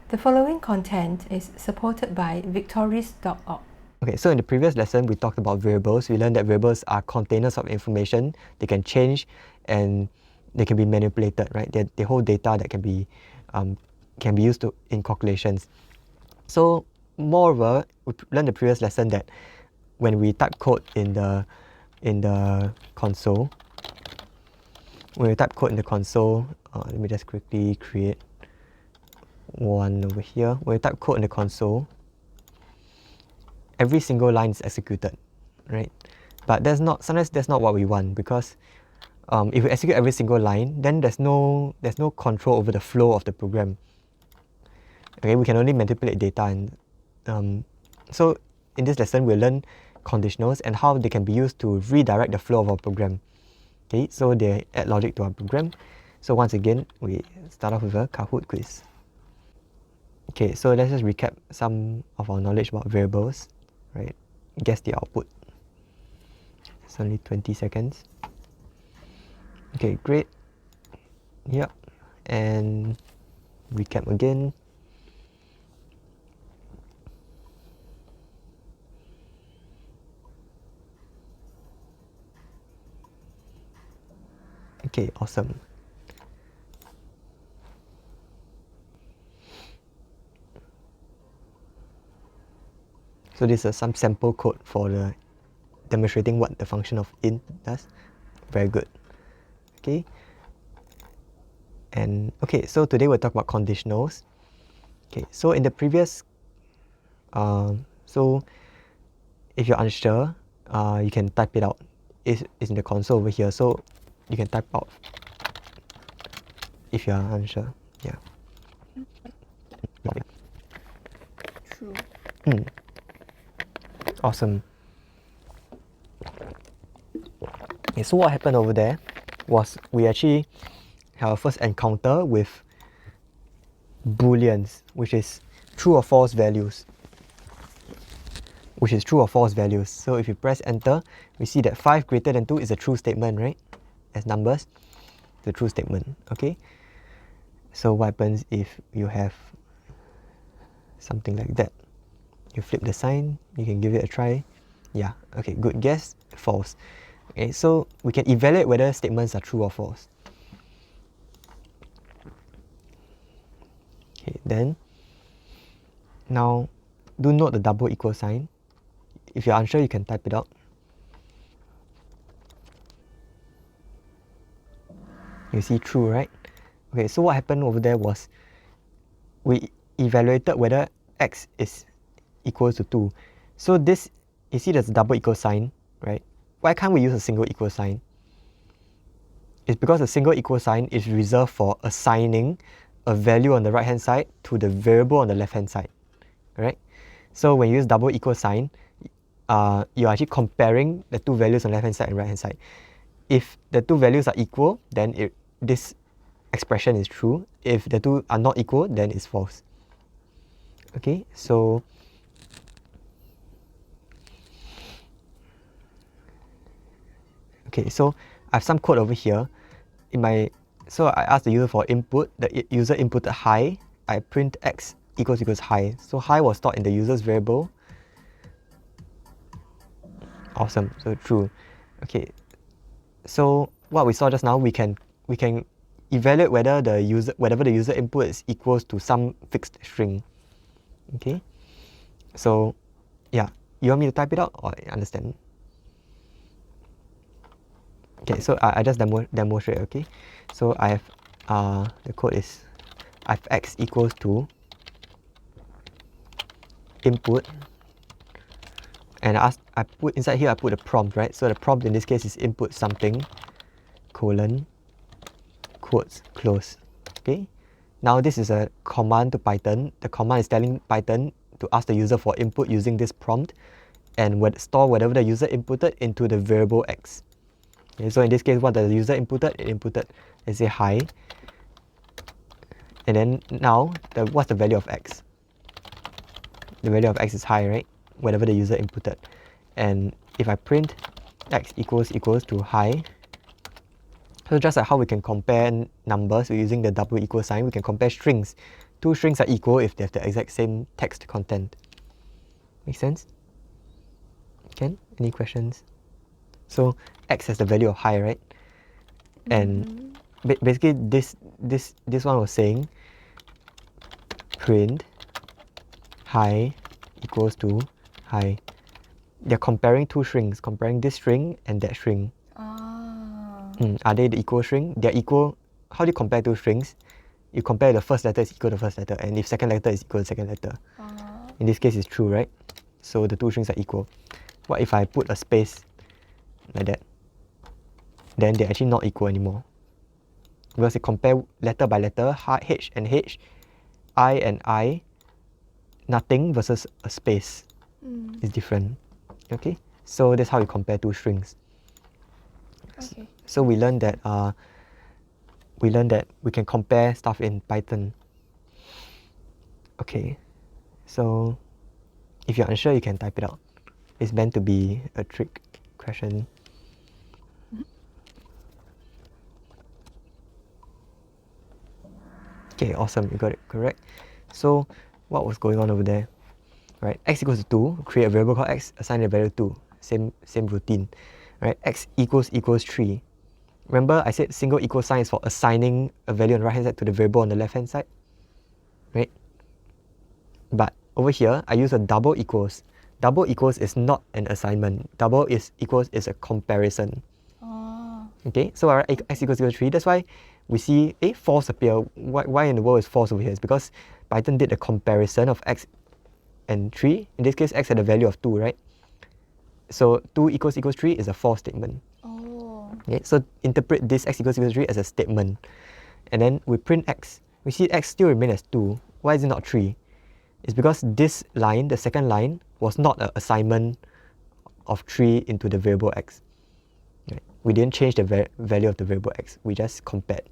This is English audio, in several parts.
The following content is supported by victoris.org. Okay, so in the previous lesson, we talked about variables. We learned that variables are containers of information. They can change and they can be manipulated, right? They hold data that can be used in calculations. So moreover, we learned the previous lesson that when we type code in the console, let me just quickly create one over here. When we type code in the console, every single line is executed, right? But sometimes that's not what we want, because if we execute every single line, then there's no control over the flow of the program. Okay, we can only manipulate data, and so in this lesson we'll learn conditionals and how they can be used to redirect the flow of our program. Okay, so they add logic to our program. So once again, we start off with a Kahoot quiz. Okay, so let's just recap some of our knowledge about variables, right? Guess the output. It's only 20 seconds. Okay, great. Yep, and recap again. Okay, awesome. So this is some sample code for the demonstrating what the function of int does. Very good. Okay. And okay, so today we'll talk about conditionals. Okay, so in the previous, so if you're unsure, you can type it out. It's in the console over here, so you can type out if you're unsure. Yeah. True. Awesome. Okay, so what happened over there was we actually have our first encounter with Booleans, which is true or false values. So if you press enter, we see that 5 greater than 2 is a true statement, right? As numbers, the true statement. Okay. So what happens if you have something like that? You flip the sign, you can give it a try. Yeah, okay, good guess, false. Okay, so we can evaluate whether statements are true or false. Okay, then now do note the double equal sign. If you're unsure, you can type it out. You see true, right? Okay, so what happened over there was we evaluated whether x is equals to 2. So this, you see there's a double equal sign, right? Why can't we use a single equal sign? It's because a single equal sign is reserved for assigning a value on the right hand side to the variable on the left hand side, right? So when you use double equal sign, you're actually comparing the two values on the left hand side and right hand side. If the two values are equal, then this expression is true. If the two are not equal, then it's false. Okay, so I have some code over here. So I asked the user for input. The user inputted high. I print x equals high. So high was stored in the user's variable. Awesome. So true. Okay. So what we saw just now, we can evaluate whether whatever the user input is equals to some fixed string. Okay. So yeah, you want me to type it out or understand? Okay, so I just demonstrate. Okay, so I have the code is I have x equals to input, and I put inside here, I put a prompt, right? So the prompt in this case is input something colon quotes close. Okay, now this is a command to Python. The command is telling Python to ask the user for input using this prompt, and store whatever the user inputted into the variable x. Okay, so in this case, what the user inputted? It inputted, let's say, high. And then now, what's the value of x? The value of x is high, right? Whatever the user inputted. And if I print x equals to high, so just like how we can compare numbers using the double equal sign, we can compare strings Two strings are equal if they have the exact same text content. Make sense? Ken, any questions? So x has the value of high, right? And basically this one was saying print high equals to high. They're comparing two strings, comparing this string and that string. Are they the equal string? They're equal. How do you compare two strings? You compare the first letter is equal to the first letter, and if second letter is equal to second letter. In this case, it's true, right? So the two strings are equal. What if I put a space like that? Then they're actually not equal anymore. Because you compare letter by letter, H and H, I and I, nothing versus a space is different. Okay? So that's how you compare two strings. Okay. So we learned that we can compare stuff in Python. Okay. So if you're unsure, you can type it out. It's meant to be a trick question. Okay, awesome. You got it correct. So what was going on over there? Right, x equals to 2, create a variable called x, assign a value 2. Same routine. Right, x equals 3. Remember I said single equal sign is for assigning a value on the right hand side to the variable on the left hand side? Right? But over here, I use a double equals. Double equals is not an assignment. Double equals is a comparison. Okay, so our x equals 3. That's why we see false appear. Why in the world is false over here? It's because Python did a comparison of x and 3. In this case, x had a value of 2, right? So 2 equals 3 is a false statement. Okay, so interpret this x equals 3 as a statement. And then we print x. We see x still remain as 2. Why is it not 3? It's because this line, the second line, was not an assignment of 3 into the variable x. Right? We didn't change the value of the variable x. We just compared.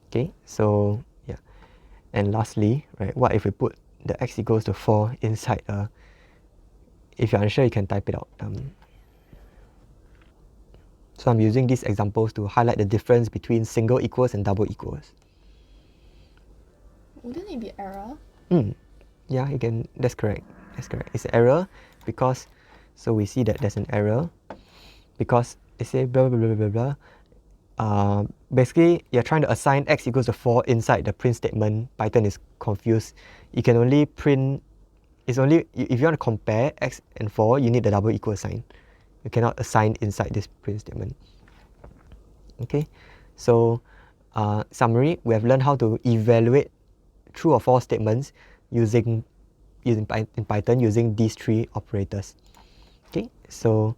Okay, so yeah. And lastly, right, what if we put the x equals to 4 inside a... If you're unsure, you can type it out. So I'm using these examples to highlight the difference between single equals and double equals. Wouldn't it be error? Yeah, you can. That's correct. That's correct. It's an error because, so we see that there's an error because it says blah blah blah blah blah. Basically, you're trying to assign x equals to 4 inside the print statement. Python is confused. You can only print. It's only if you want to compare x and 4, you need the double equal sign. You cannot assign inside this print statement. Okay, so summary: we have learned how to evaluate true or false statements using in Python using these three operators. Okay, so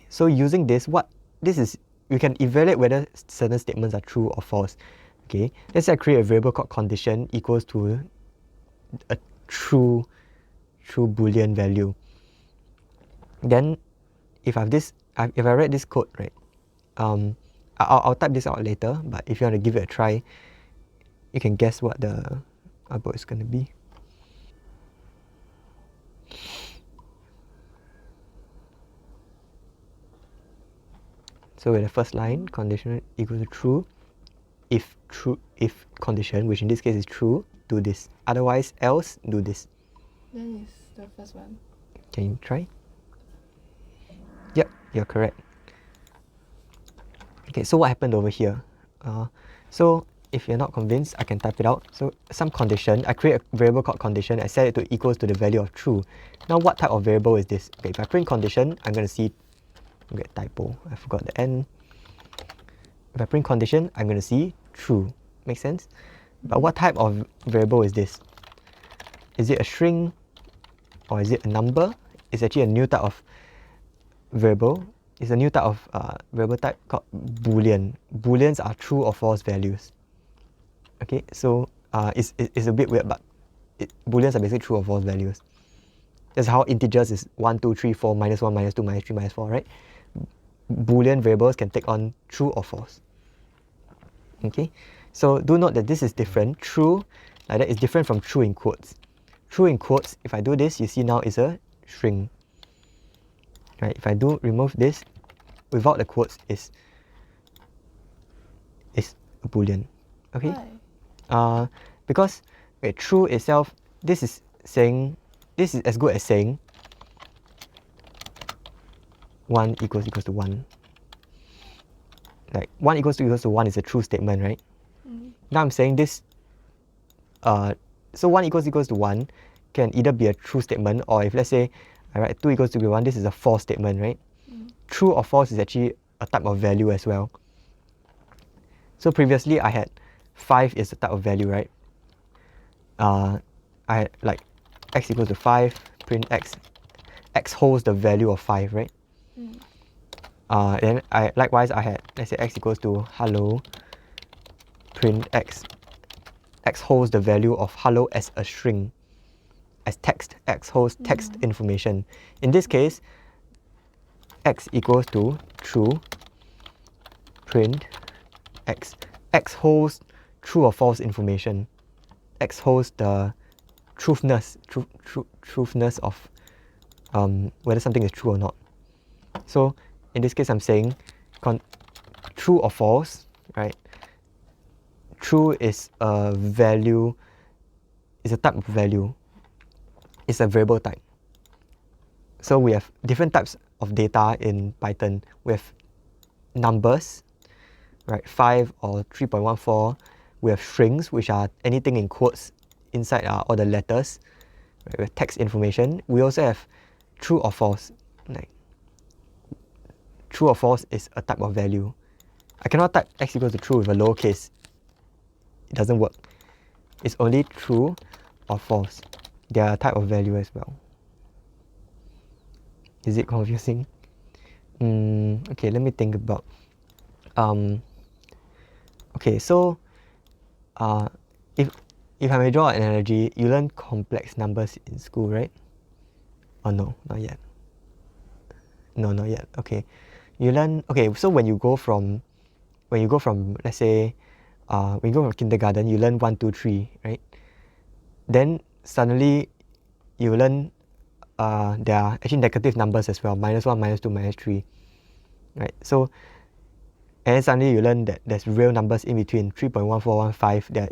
so using this, we can evaluate whether certain statements are true or false. Okay, let's say I create a variable called condition equals to a true Boolean value. Then if I read this code, right, I'll type this out later, but if you want to give it a try, you can guess what the output is going to be. So with the first line, condition equals to true. If condition, which in this case is true, do this. Otherwise, else, do this. Then is the first one. Can you try? Yep, you're correct. Okay, so what happened over here? So if you're not convinced, I can type it out. So some condition, I create a variable called condition, I set it to equals to the value of true. Now what type of variable is this? Okay, if I print condition, I'm going to see, get typo, I forgot the n. If I print condition, I'm going to see true. Make sense? But what type of variable is this? Is it a string or is it a number? It's actually a new type of variable. It's a new type of variable type called Boolean. Booleans are true or false values. Okay, so it's a bit weird, but Booleans are basically true or false values. That's how integers is 1, 2, 3, 4, -1, -2, -3, -4, right? Boolean variables can take on true or false. Okay, so do note that this is different. True, like that, is different from true in quotes. True in quotes, if I do this, you see now is a string. Right, if I do remove this, without the quotes is a Boolean. Okay. Why? Because true itself, this is as good as saying 1 equals to 1. Like 1 equals to 1 is a true statement, right? Now I'm saying this, so 1 equals to 1 can either be a true statement, or if let's say I write 2 equals to 1, this is a false statement, right? True or false is actually a type of value as well. So previously I had 5 is a type of value, right? I had like x equals to 5, print x holds the value of 5, right? Then likewise I had, let's say x equals to hello, print x holds the value of hello as a string, as text. X holds text information. In this case, x equals to true, print x holds true or false information. X holds the truthness of whether something is true or not. So in this case I'm saying true or false, right? True is a value, is a type of value. It's a variable type. So we have different types of data in Python. We have numbers, right? 5 or 3.14. We have strings, which are anything in quotes. Inside are all the letters. Right? We have text information. We also have true or false. Like true or false is a type of value. I cannot type x equals to true with a lowercase. It doesn't work. It's only true or false. They are a type of value as well. Is it confusing? Okay, let me think about. Okay, so if I may draw an analogy, you learn complex numbers in school, right? Oh no, not yet. No, not yet. Okay, you learn. Okay, so when you go from let's say when you go from kindergarten, you learn 1, 2, 3, right? Then suddenly you learn there are actually negative numbers as well, -1, -2, -3, right? So and then suddenly you learn that there's real numbers in between, 3.1415, there are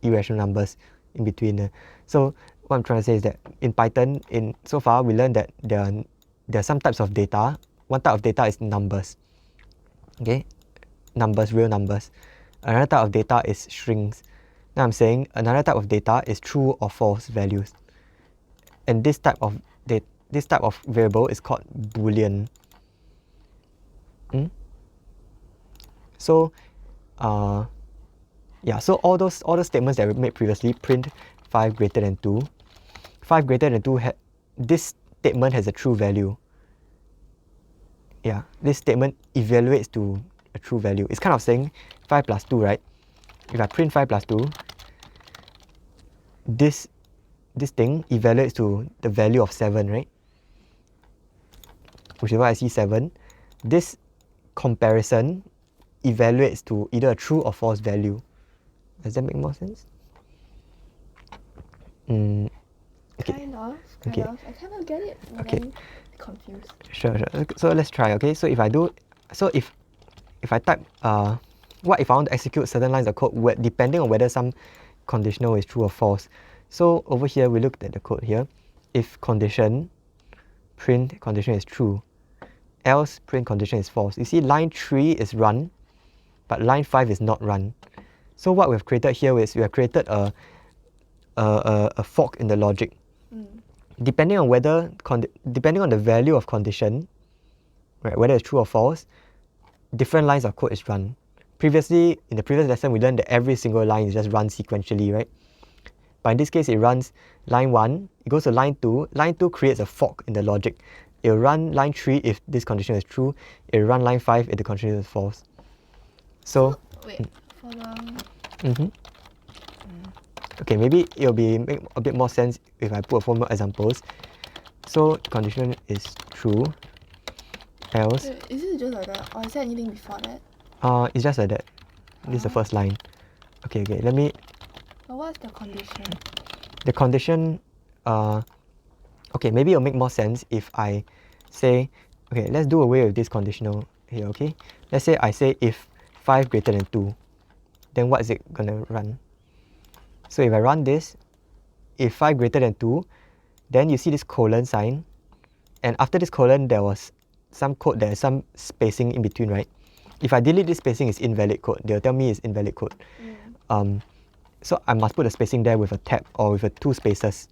irrational numbers in between. So what I'm trying to say is that in Python, so far we learned that there are some types of data. One type of data is numbers. Okay, numbers, real numbers. Another type of data is strings. Now I'm saying another type of data is true or false values. And this type of variable is called Boolean. So yeah, so all those statements that we made previously, print 5 greater than 2. 5 greater than 2, this statement has a true value. Yeah, this statement evaluates to a true value. It's kind of saying 5 plus 2, right? If I print 5 plus 2, this thing evaluates to the value of 7, right? Which is why I see 7. This comparison evaluates to either a true or false value. Does that make more sense? Okay. Kind of. I kind of get it, but I'm confused. Sure. So let's try. Okay. So if I type what if I want to execute certain lines of code depending on whether some conditional is true or false. So over here we looked at the code here. If condition, print condition is true, else print condition is false. You see line 3 is run, but line 5 is not run. So what we've created here is we have created a fork in the logic. Depending on the value of condition, right, whether it's true or false, different lines of code is run. Previously, in the previous lesson, we learned that every single line is just run sequentially, right? But in this case, it runs line 1, it goes to line 2. Line 2 creates a fork in the logic. It will run line 3 if this condition is true. It will run line 5 if the condition is false. So wait, for the... Okay, maybe it'll make a bit more sense if I put a few more examples. So condition is true, else. Wait, is it just like that, or is there anything before that? It's just like that. This is the first line. Okay, let me. But what's the condition? The condition. Okay, maybe it'll make more sense if I say, okay, let's do away with this conditional here. Okay, let's say I say if 5 greater than 2. then what is it going to run? So if I run this, if 5 greater than 2, then you see this colon sign, and after this colon there was some code, there is some spacing in between, right? If I delete this spacing, it's invalid code. They'll tell me it's invalid code. So I must put a spacing there with a tab or with two spaces.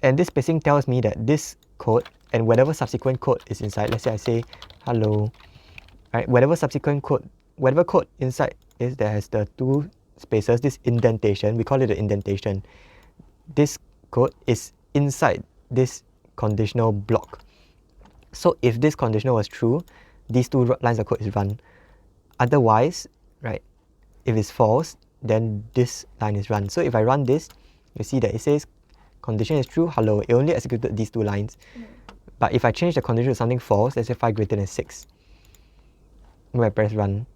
And this spacing tells me that this code and whatever subsequent code is inside, let's say I say hello, right? Whatever code inside is that has the two spaces, this indentation, we call it the indentation. This code is inside this conditional block. So if this conditional was true, these two lines of code is run. Otherwise, right, if it's false, then this line is run. So if I run this, you see that it says condition is true, hello. It only executed these two lines. But if I change the condition to something false, let's say 5 greater than 6, when I press run,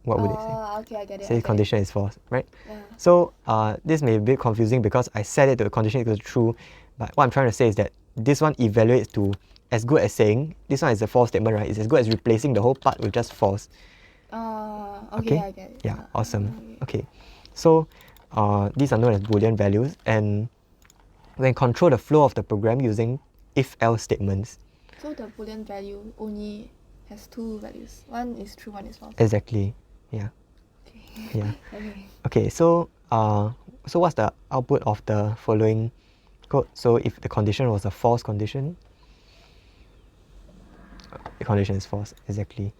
what would it say? Okay, I get it. Say condition is false, right? Yeah. So this may be a bit confusing because I set it to the condition equals true, but what I'm trying to say is that this one evaluates to as good as saying, this one is a false statement, right? It's as good as replacing the whole part with just false. Okay, I get it. Yeah, awesome. Okay, so these are known as Boolean values, and we can control the flow of the program using if-else statements. So the Boolean value only has two values. One is true, one is false. Exactly. Yeah. Okay. Yeah. Okay. Okay. So what's the output of the following code? So if the condition was a false condition, the condition is false. Exactly.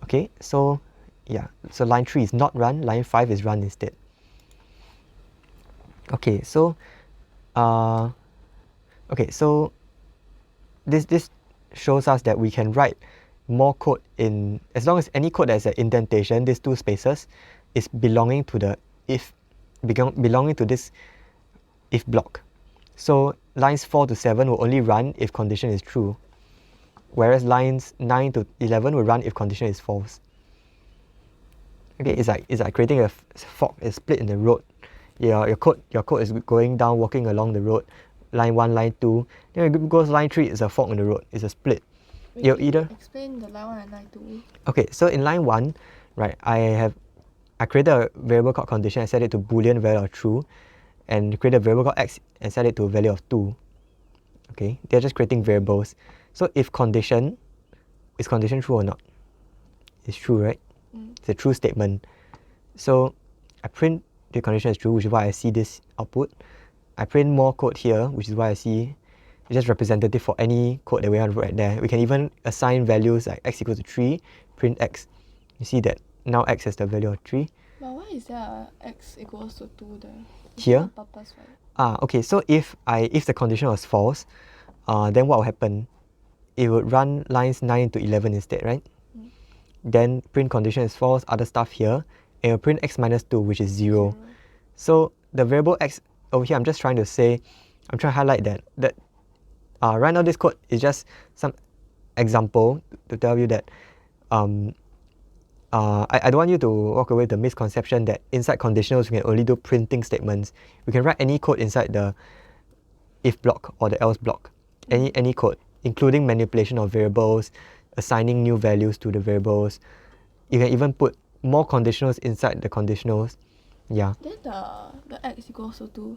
Okay. So yeah. So line 3 is not run. Line 5 is run instead. Okay. So So this shows us that we can write more code in, as long as any code that has an indentation, these two spaces is belonging to the belonging to this if block. So lines 4 to 7 will only run if condition is true, whereas lines 9 to 11 will run if condition is false. Okay, it's like creating a fork, a split in the road. Your code is going down, walking along the road. Line 1, line 2. Then it goes line 3, it's a fork in the road. It's a split. You either explain the line 1 and line 2. Okay, so in line 1, right, I created a variable called condition. I set it to Boolean value of true, and created a variable called x and set it to a value of 2. Okay, they're just creating variables. So if condition, is condition true or not? It's true, right? It's a true statement. So I print the condition is true, which is why I see this output. I print more code here, which is why I see it's just representative for any code that we want to write there. We can even assign values like x equals to 3, print x. You see that now x has the value of 3. But why is there x equals to 2 there? Here? Purpose, right? Okay, so if the condition was false, then what will happen? It would run lines 9 to 11 instead, right? Then print condition is false, other stuff here, and it will print x minus 2, which is 0. So the variable x over here, I'm trying to highlight that right now this code is just some example to tell you that I don't want you to walk away with the misconception that inside conditionals we can only do printing statements. We can write any code inside the if block or the else block, any code, including manipulation of variables, assigning new values to the variables. You can even put more conditionals inside the conditionals. Yeah. Then the x equals to 2.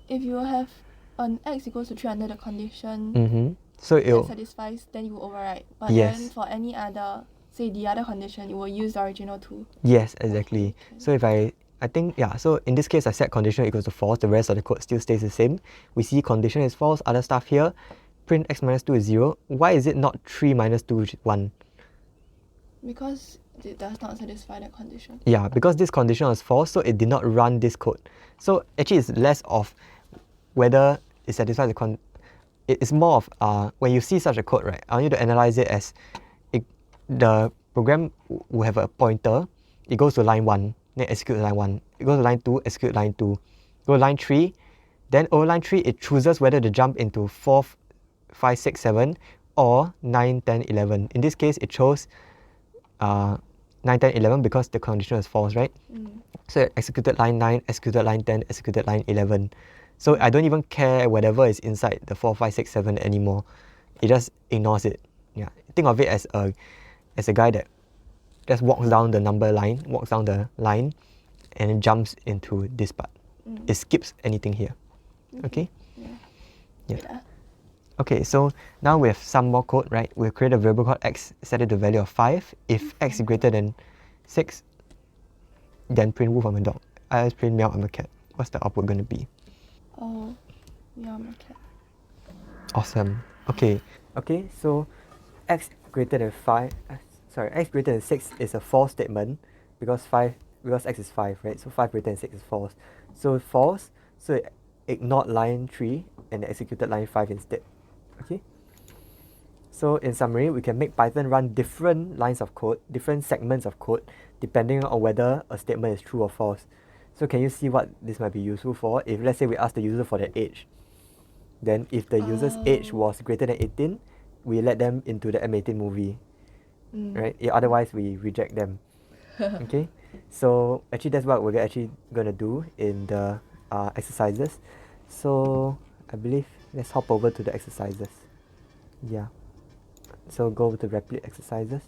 If you have an x equals to 3 under the condition so that satisfies, then you will override. But yes. then for any other, say the other condition, you will use the original 2. Yes, exactly. Okay. So if I think, yeah, so in this case I set condition equals to false, the rest of the code still stays the same. We see condition is false, other stuff here, print x minus 2 is 0. Why is it not 3 minus 2, which is 1? Because it does not satisfy that condition. Yeah, because this condition was false, so it did not run this code. So actually it's less of whether it satisfies the it's more of when you see such a code, right, I want you to analyze it as the program will have a pointer. It goes to line 1, then execute line 1. It goes to line 2, execute line 2. Go to line 3, then over line 3 it chooses whether to jump into 4, 5, 6, 7 or 9, 10, 11. In this case it chose 9, 10, 11 because the condition is false, right? So it executed line 9, executed line 10, executed line 11. So I don't even care whatever is inside the 4, 5, 6, 7 anymore. It just ignores it. Yeah. Think of it as a guy that just walks down the number line, walks down the line, and it jumps into this part. It skips anything here. Okay? Yeah. Yeah. Wait, Okay, so now we have some more code, right? We'll create a variable called x, set it to the value of 5. If x is greater than 6, then print wolf, I'm a dog. Else print meow, I'm a cat. What's the output going to be? Oh, yeah, I'm a cat. Awesome. Okay. Okay, so x greater than 5, x greater than 6 is a false statement because x is 5, right? So 5 greater than 6 is false. So false, so it ignored line 3 and executed line 5 instead. Okay? So in summary, we can make Python run different lines of code, different segments of code, depending on whether a statement is true or false. So can you see what this might be useful for? If let's say we ask the user for their age, then if the user's age was greater than 18, we let them into the M18 movie, right? Yeah, otherwise we reject them. Okay, so actually that's what we're actually gonna do in the exercises. So I believe let's hop over to the exercises. Yeah. So go to repeat exercises.